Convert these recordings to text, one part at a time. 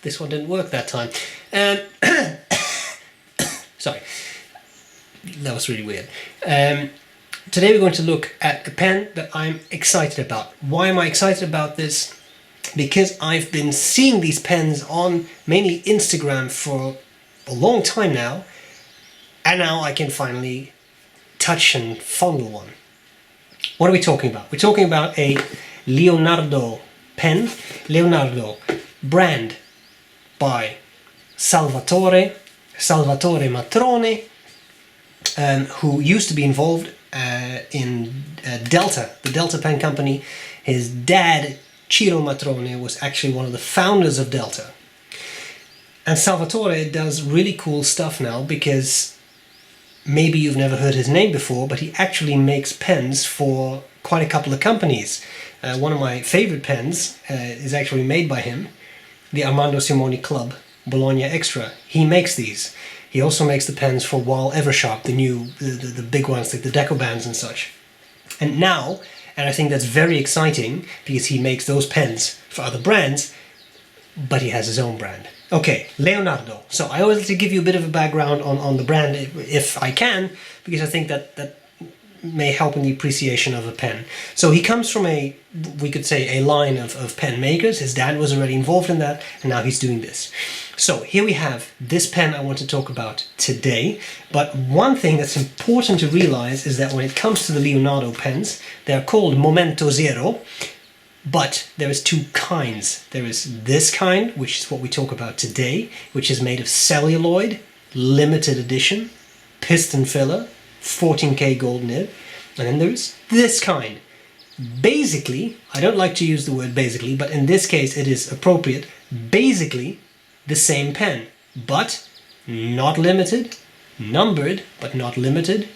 this one didn't work that time. Sorry, that was really weird. Today we're going to look at a pen that I'm excited about. Why am I excited about this? Because I've been seeing these pens on mainly Instagram for a long time now, and now I can finally touch and fondle one. What are we talking about? We're talking about a Leonardo pen. Leonardo, brand by Salvatore Matrone, who used to be involved in Delta, the Delta pen company. His dad, Ciro Matrone, was actually one of the founders of Delta. And Salvatore does really cool stuff now, because maybe you've never heard his name before, but he actually makes pens for quite a couple of companies. One of my favorite pens is actually made by him, the Armando Simoni Club Bologna Extra. He makes these. He also makes the pens for Wahl Eversharp, the big ones, like the Deco bands and such. And now, and I think that's very exciting, because he makes those pens for other brands, but he has his own brand. Okay, Leonardo. So I always like to give you a bit of a background on the brand, if I can, because I think that may help in the appreciation of a pen. So he comes from we could say, a line of pen makers. His dad was already involved in that, and now he's doing this. So here we have this pen I want to talk about today. But one thing that's important to realize is that when it comes to the Leonardo pens, they're called MomentoZero. But there is two kinds. There is this kind, which is what we talk about today, which is made of celluloid, limited edition, Piston-Filler, 14K gold nib. And then there's this kind. Basically, I don't like to use the word basically, but in this case it is appropriate, basically the same pen, but not limited, numbered, but not limited,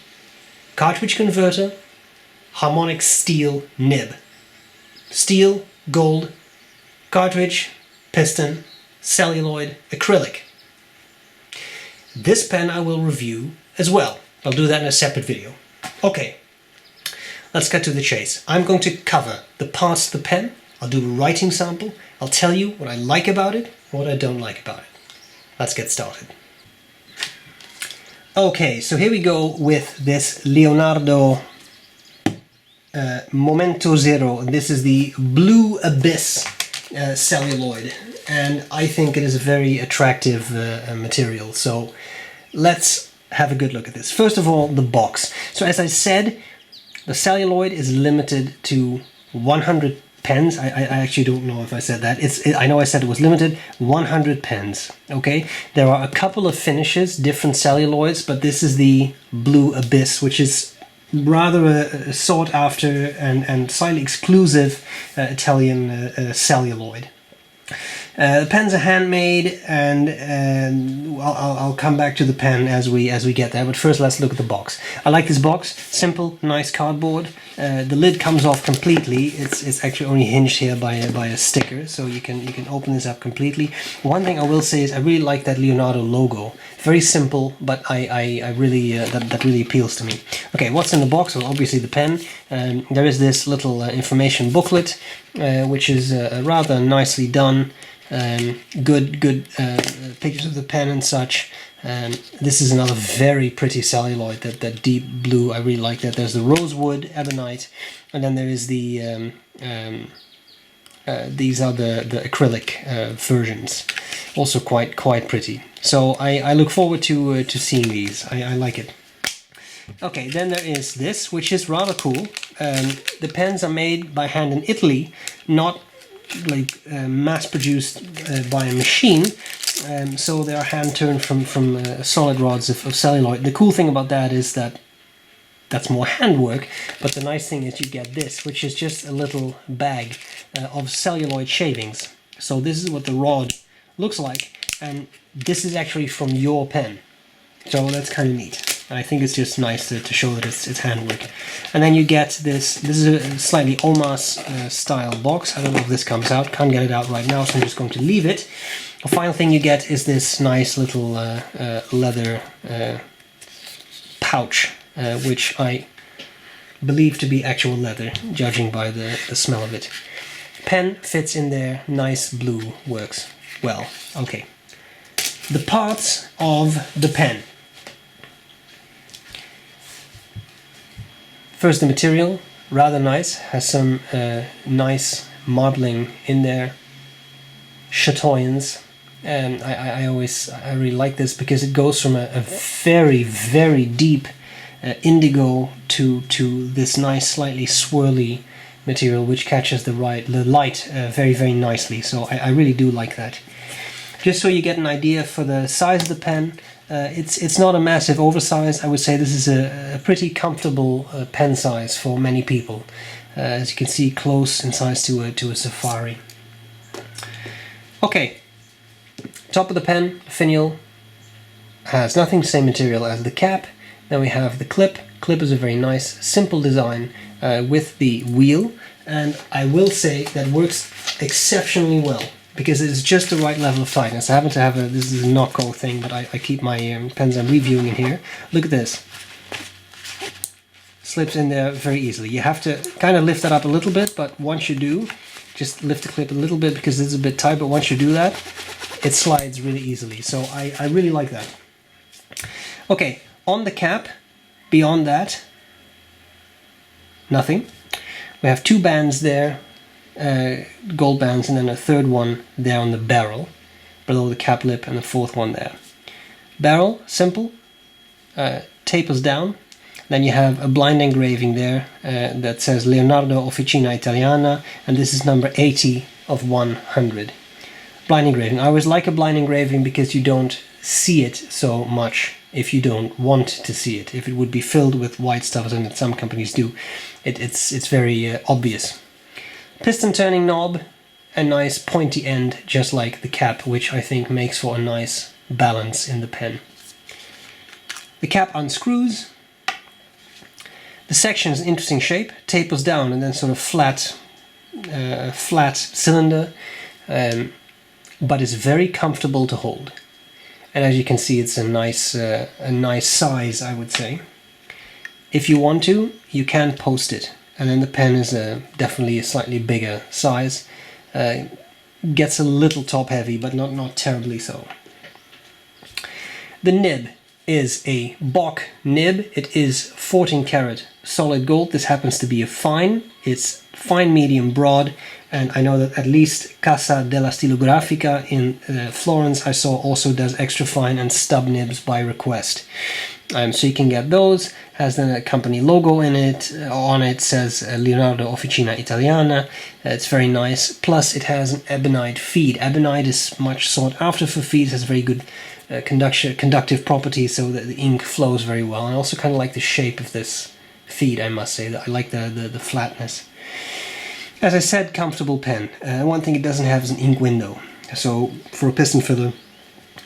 cartridge converter, harmonic steel nib. Steel, gold, cartridge, piston, celluloid, acrylic. This pen I will review as well. I'll do that in a separate video. Okay, let's get to the chase. I'm going to cover the parts of the pen. I'll do a writing sample. I'll tell you what I like about it and what I don't like about it. Let's get started. Okay, so here we go with this Leonardo MomentoZero. This is the Blue Abyss celluloid, and I think it is a very attractive material. So let's have a good look at this. First of all, the box. So as I said, the celluloid is limited to 100 pens. I actually don't know if I said that. I know I said it was limited, 100 pens. Okay, there are a couple of finishes, different celluloids, but this is the Blue Abyss, which is rather a sought after and slightly exclusive Italian celluloid. The pens are handmade, and I'll come back to the pen as we get there. But first, let's look at the box. I like this box. Simple, nice cardboard. The lid comes off completely. It's actually only hinged here by a sticker, so you can open this up completely. One thing I will say is I really like that Leonardo logo. Very simple, but I really that really appeals to me. Okay, what's in the box? Well, obviously the pen. There is this little information booklet, which is rather nicely done. Good pictures of the pen and such. This is another very pretty celluloid, that deep blue. I really like that. There's the rosewood, ebonite, and then there is the these are the acrylic versions, also quite pretty. So I look forward to seeing these. I like it. Okay, then there is this, which is rather cool. The pens are made by hand in Italy, not like mass-produced by a machine. So they are hand-turned from solid rods of celluloid. The cool thing about that is that that's more handwork, but the nice thing is you get this, which is just a little bag of celluloid shavings. So this is what the rod looks like, and this is actually from your pen. So that's kind of neat. I think it's just nice to show that it's handwork. And then you get this is a slightly Omas style box. I don't know if this comes out, can't get it out right now, so I'm just going to leave it. The final thing you get is this nice little leather pouch, which I believe to be actual leather, judging by the smell of it. Pen fits in there, nice blue, works. well. Okay, the parts of the pen. First, the material, rather nice, has some nice marbling in there, chatoyance, and I really like this because it goes from a very, very deep indigo to this nice, slightly swirly material, which catches the light very, very nicely. So I really do like that. Just so you get an idea for the size of the pen, it's not a massive oversize. I would say this is a pretty comfortable pen size for many people. As you can see, close in size to a Safari. Okay, top of the pen, finial, has nothing, same material as the cap. Then we have the clip. Clip is a very nice, simple design with the wheel, and I will say that works exceptionally well because it's just the right level of tightness. I happen to have this is a Nocco thing, but I keep my pens I'm reviewing in here. Look at this. Slips in there very easily. You have to kind of lift that up a little bit, but once you do, just lift the clip a little bit because it's a bit tight, but once you do that, it slides really easily. So I really like that. Okay, on the cap, beyond that, nothing. We have two bands there, gold bands, and then a third one there on the barrel, below the cap lip, and the fourth one there. Barrel, simple, tapers down. Then you have a blind engraving there that says Leonardo Officina Italiana, and this is number 80 of 100. Blind engraving. I always like a blind engraving because you don't see it so much if you don't want to see it. If it would be filled with white stuff, and some companies do, it's very obvious. Piston turning knob, a nice pointy end just like the cap, which I think makes for a nice balance in the pen. The cap unscrews. The section is an interesting shape, tapers down and then sort of flat cylinder, but it's very comfortable to hold. And as you can see, it's a nice size, I would say. If you want to, you can post it, and then the pen is definitely a slightly bigger size. Gets a little top heavy, but not terribly so. The nib is a B.R.E nib. It is 14 karat solid gold. This happens to be a fine. It's fine, medium, broad, and I know that at least Casa della Stilografica in Florence I saw also does extra fine and stub nibs by request. So you can get those. Has then a company logo in it. On it says Leonardo Officina Italiana. It's very nice. Plus it has an ebonite feed. Ebonite is much sought after for feed. It has very good conductive properties, so that the ink flows very well. I also kind of like the shape of this feed, I must say. That I like the flatness. As I said, comfortable pen. One thing it doesn't have is an ink window. So for a piston filler,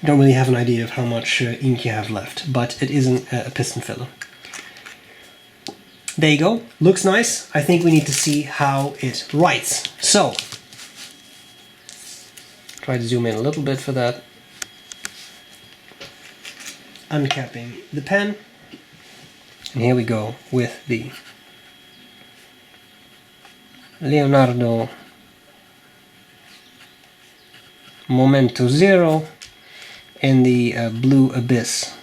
you don't really have an idea of how much ink you have left, but it isn't a piston filler. There you go. Looks nice. I think we need to see how it writes. So, try to zoom in a little bit for that. Uncapping the pen, and here we go with the Leonardo MomentoZero in the Blue Abyss.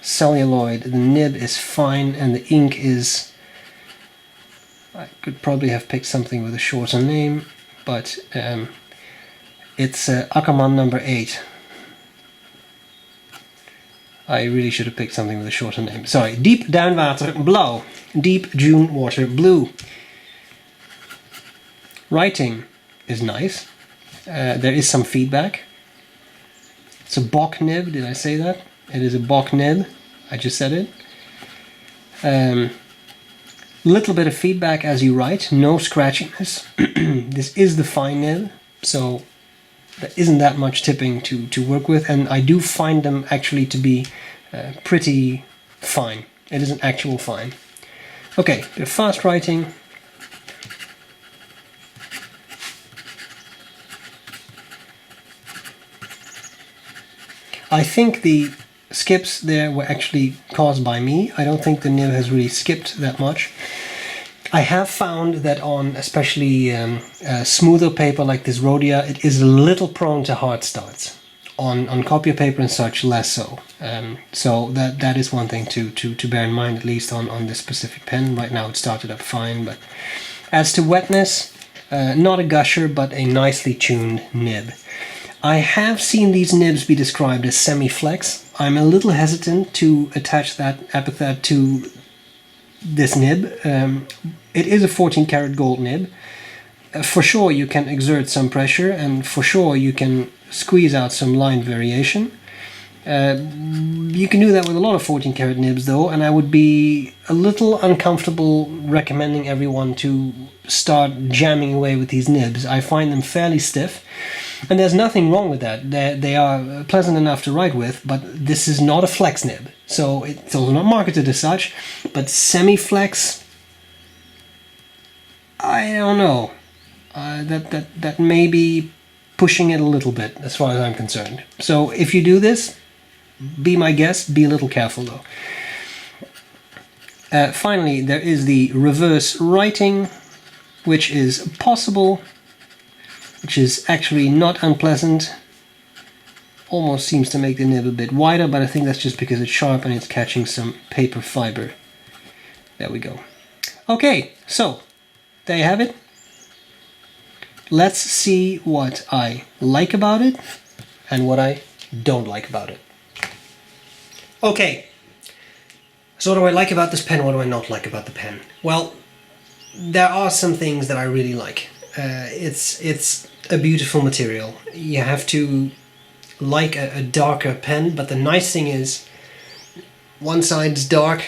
Celluloid. The nib is fine and the ink is... I could probably have picked something with a shorter name, but it's Ackerman number 8. I really should have picked something with a shorter name. Sorry, Deep Duinwater Blauw. Deep Dune Water Blue. Writing is nice. There is some feedback. It's a B.R.E nib, did I say that? It is a B.R.E nib. I just said it. Little bit of feedback as you write, no scratchiness. This is the fine nib, so there isn't that much tipping to work with, and I do find them actually to be pretty fine. It is an actual fine. Okay, bit of fast writing. I think the skips there were actually caused by me. I don't think the nib has really skipped that much. I have found that on especially smoother paper like this Rhodia, it is a little prone to hard starts. On copier paper and such, less so. So that is one thing to bear in mind, at least on this specific pen. Right now it started up fine, but as to wetness, not a gusher, but a nicely tuned nib. I have seen these nibs be described as semi-flex. I'm a little hesitant to attach that epithet to this nib. It is a 14 karat gold nib. For sure you can exert some pressure, and for sure you can squeeze out some line variation. You can do that with a lot of 14 karat nibs though, and I would be a little uncomfortable recommending everyone to start jamming away with these nibs. I find them fairly stiff, and there's nothing wrong with that. They are pleasant enough to write with, but this is not a flex nib, so it's also not marketed as such. But semi-flex, I don't know. That may be pushing it a little bit as far as I'm concerned. So if you do this, be my guest, be a little careful though. Finally, there is the reverse writing, which is possible, which is actually not unpleasant. Almost seems to make the nib a bit wider, but I think that's just because it's sharp and it's catching some paper fiber. There we go. Okay, so there you have it. Let's see what I like about it and what I don't like about it. Okay, so what do I like about this pen? What do I not like about the pen? Well, there are some things that I really like. It's a beautiful material. You have to like a darker pen, but the nice thing is one side's dark,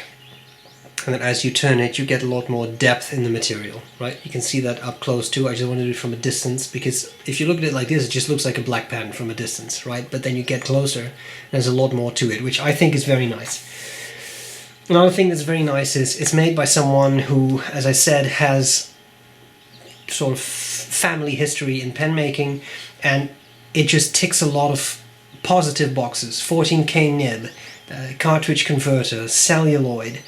and then as you turn it you get a lot more depth in the material, right? You can see that up close too. I just want to do it from a distance, because if you look at it like this it just looks like a black pen from a distance, right? But then you get closer, there's a lot more to it, which I think is very nice. Another thing that's very nice is it's made by someone who, as I said, has sort of family history in pen making, and it just ticks a lot of positive boxes. 14K nib, cartridge converter, celluloid,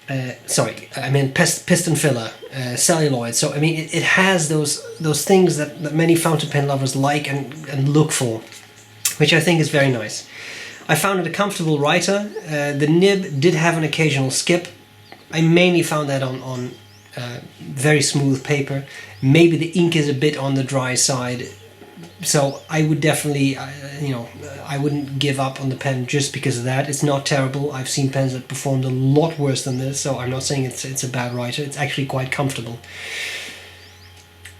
Piston-Filler, celluloid. So I mean it has those things that many fountain pen lovers like and look for, which I think is very nice. I found it a comfortable writer. The nib did have an occasional skip. I mainly found that on very smooth paper. Maybe the ink is a bit on the dry side, so I would definitely, I wouldn't give up on the pen just because of that. It's not terrible. I've seen pens that performed a lot worse than this, so I'm not saying it's a bad writer. It's actually quite comfortable.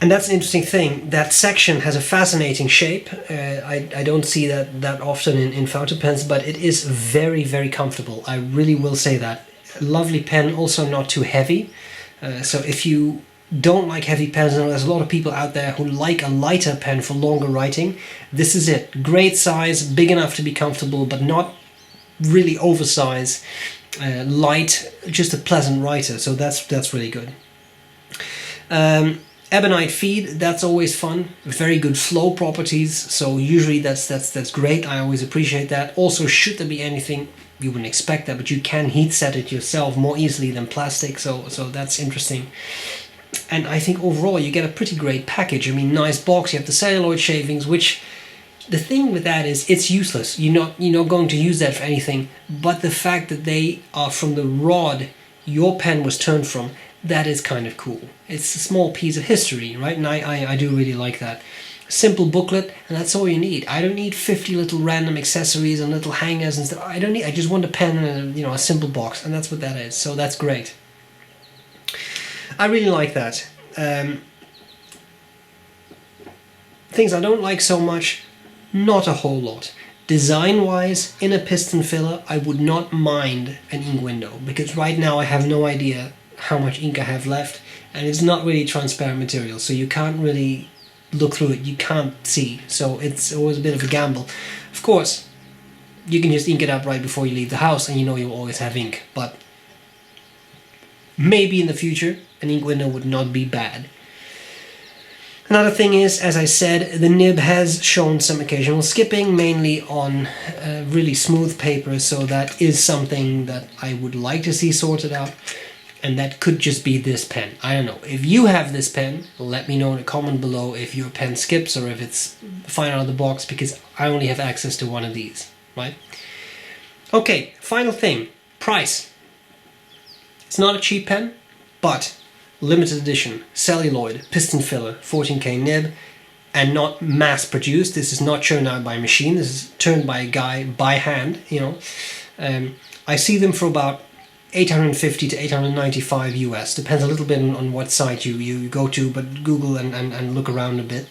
And that's an interesting thing. That section has a fascinating shape. I don't see that often in fountain pens, but it is very, very comfortable. I really will say that. A lovely pen, also not too heavy. So if you don't like heavy pens, and there's a lot of people out there who like a lighter pen for longer writing, this is it. Great size, big enough to be comfortable, but not really oversized, light, just a pleasant writer. So that's really good. Ebonite feed, that's always fun. Very good flow properties, so usually that's great. I always appreciate that. Also, should there be anything, you wouldn't expect that, but you can heat set it yourself more easily than plastic, so that's interesting. And I think overall you get a pretty great package. I mean, nice box. You have the celluloid shavings, which the thing with that is it's useless. You're not going to use that for anything. But the fact that they are from the rod your pen was turned from, that is kind of cool. It's a small piece of history, right? And I do really like that. Simple booklet, and that's all you need. I don't need 50 little random accessories and little hangers and stuff. I just want a pen and a simple box, and that's what that is. So that's great. I really like that. Things I don't like so much, not a whole lot. Design-wise, in a piston filler, I would not mind an ink window, because right now I have no idea how much ink I have left, and it's not really transparent material, so you can't really look through it. You can't see, so it's always a bit of a gamble. Of course, you can just ink it up right before you leave the house, and you'll always have ink, but maybe in the future an ink window would not be bad. Another thing is, as I said, the nib has shown some occasional skipping, mainly on really smooth paper, so that is something that I would like to see sorted out. And that could just be this pen. I don't know. If you have this pen, let me know in a comment below if your pen skips or if it's fine out of the box, because I only have access to one of these, right? Okay, final thing, price. It's not a cheap pen, but limited edition, celluloid, piston filler, 14K nib, and not mass produced. This is not churned out by a machine. This is turned by a guy by hand, you know. I see them for about 850 to 895 US. Depends a little bit on what site you go to, but Google and look around a bit.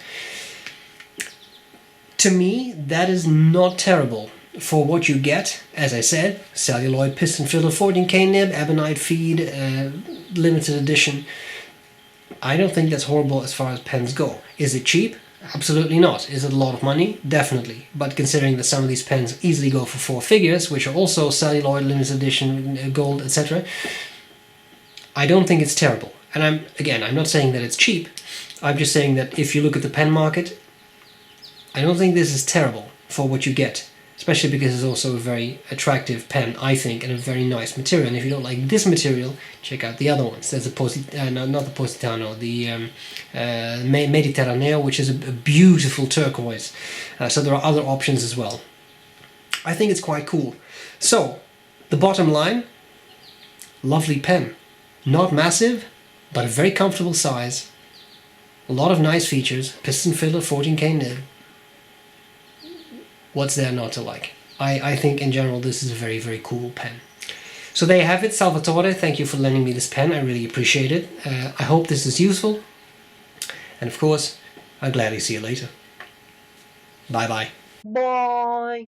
To me, that is not terrible for what you get. As I said, celluloid, piston filler, 14K nib, ebonite feed, limited edition. I don't think that's horrible as far as pens go. Is it cheap? Absolutely not. Is it a lot of money? Definitely. But considering that some of these pens easily go for 4 figures, which are also celluloid, limited edition, gold, etc., I don't think it's terrible. And I'm not saying that it's cheap. I'm just saying that if you look at the pen market, I don't think this is terrible for what you get. Especially because it's also a very attractive pen, I think, and a very nice material. And if you don't like this material, check out the other ones. There's the not the Positano, the Mediterraneo, which is a beautiful turquoise. So there are other options as well. I think it's quite cool. So, the bottom line, lovely pen. Not massive, but a very comfortable size. A lot of nice features. Piston filler, 14K nib. What's there not to like? I think in general this is a very, very cool pen. So there you have it, Salvatore. Thank you for lending me this pen. I really appreciate it. I hope this is useful. And of course, I'll gladly see you later. Bye bye. Bye.